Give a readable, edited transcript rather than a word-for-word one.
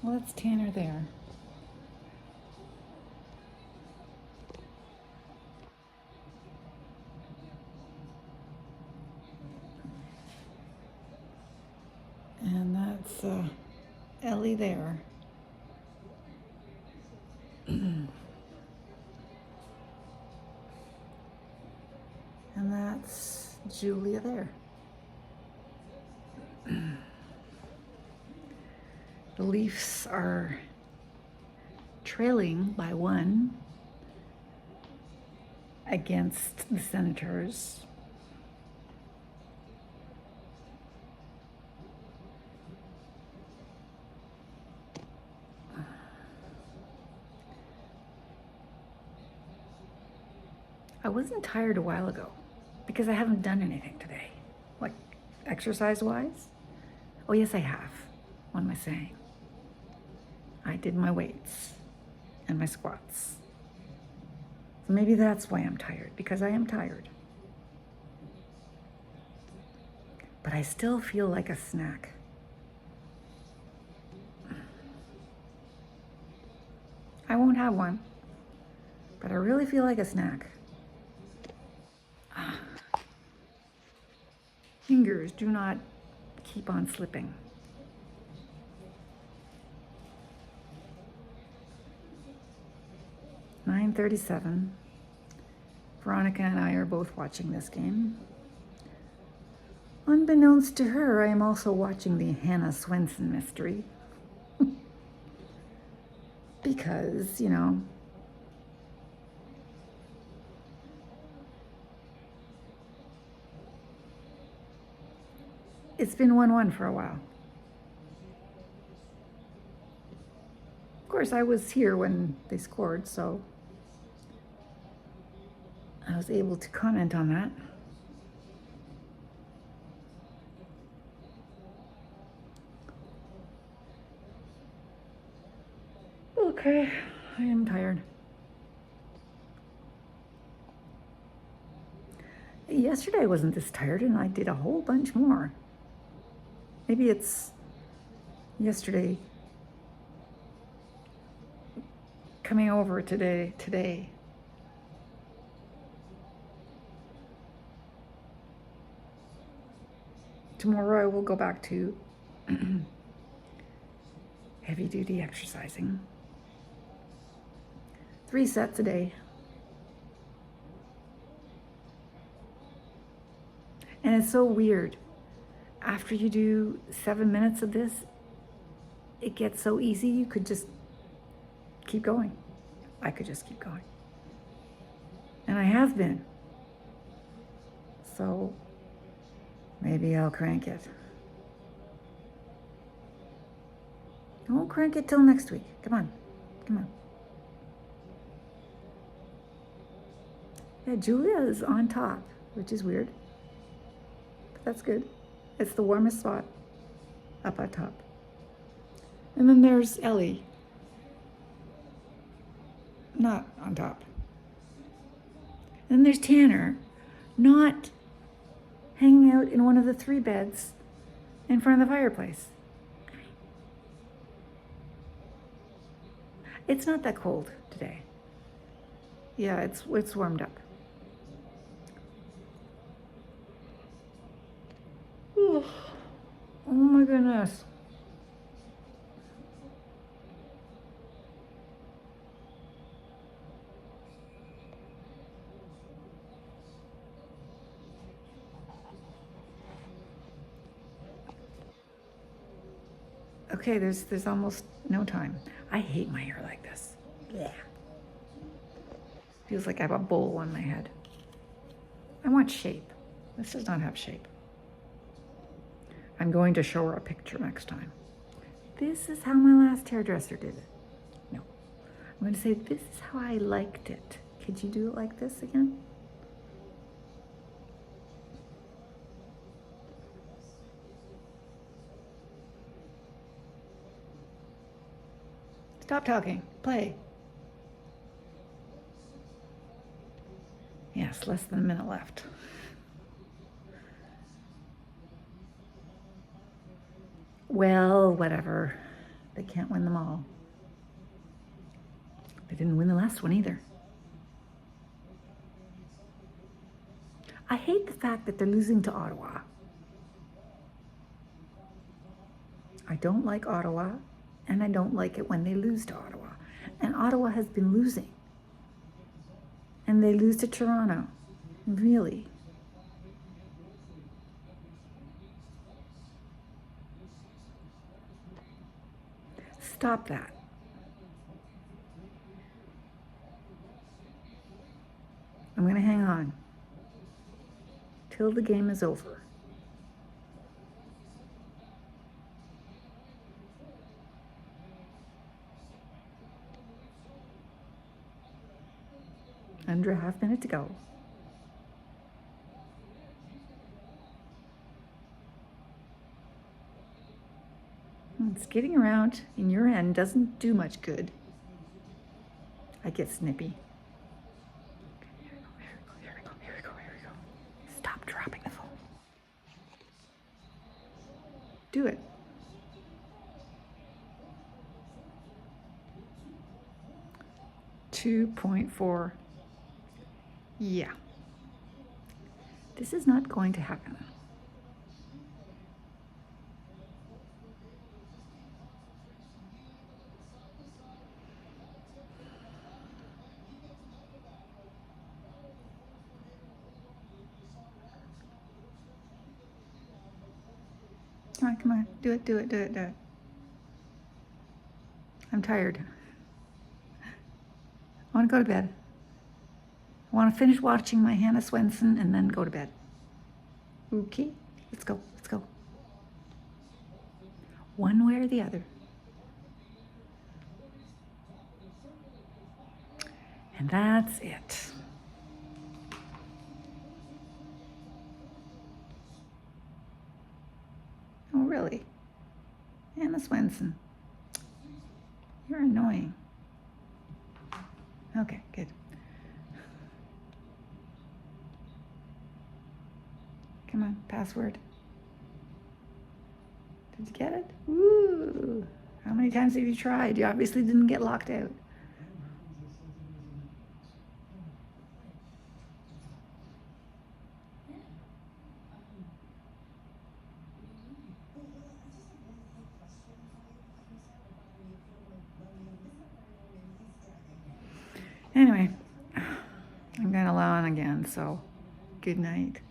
Well, that's Tanner there. And that's Ellie there. And that's Julia there. The Leafs are trailing by 1 against the Senators. I wasn't tired a while ago because I haven't done anything today, like exercise-wise. Oh, yes, I have. What am I saying? I did my weights and my squats. So maybe that's why I'm tired, because I am tired. But I still feel like a snack. I won't have one, but I really feel like a snack. Fingers, do not keep on slipping. (9:37). Veronica and I are both watching this game. Unbeknownst to her, I am also watching the Hannah Swenson mystery. Because, you know, it's been 1-1 for a while. Of course, I was here when they scored, so I was able to comment on that. Okay, I am tired. Yesterday I wasn't this tired and I did a whole bunch more. Maybe it's yesterday coming over today. Tomorrow I will go back to heavy duty exercising. 3 sets a day. And it's so weird. After you do 7 minutes of this, it gets so easy you could just keep going. I could just keep going. And I have been. So maybe I'll crank it. I won't crank it till next week. Come on. Yeah, Julia is on top, which is weird. But that's good. It's the warmest spot up at top. And then there's Ellie. Not on top. And then there's Tanner, not hanging out in one of the 3 beds in front of the fireplace. It's not that cold today. Yeah, it's warmed up. Oh my goodness. Okay, there's almost no time. I hate my hair like this. Yeah. Feels like I have a bowl on my head. I want shape. This does not have shape. I'm going to show her a picture next time. This is how my last hairdresser did it. No. I'm going to say, this is how I liked it. Could you do it like this again? Stop talking. Play. Yes, less than a minute left. Well, whatever. They can't win them all. They didn't win the last one either. I hate the fact that they're losing to Ottawa. I don't like Ottawa, and I don't like it when they lose to Ottawa. And Ottawa has been losing. And they lose to Toronto. Really? Stop that. I'm going to hang on till the game is over. Under a half minute to go. Skating around in your end doesn't do much good. I get snippy. Here we go. Stop dropping the phone. Do it. $2.4. Yeah. This is not going to happen. Come on. Do it. I'm tired. I want to go to bed. I want to finish watching my Hannah Swenson and then go to bed. Okay, let's go. One way or the other. And that's it. Oh, really? Hannah Swenson. You're annoying. Okay, good. Come on, password. Did you get it? Woo! How many times have you tried? You obviously didn't get locked out. Anyway, I'm going to lie on again, so good night.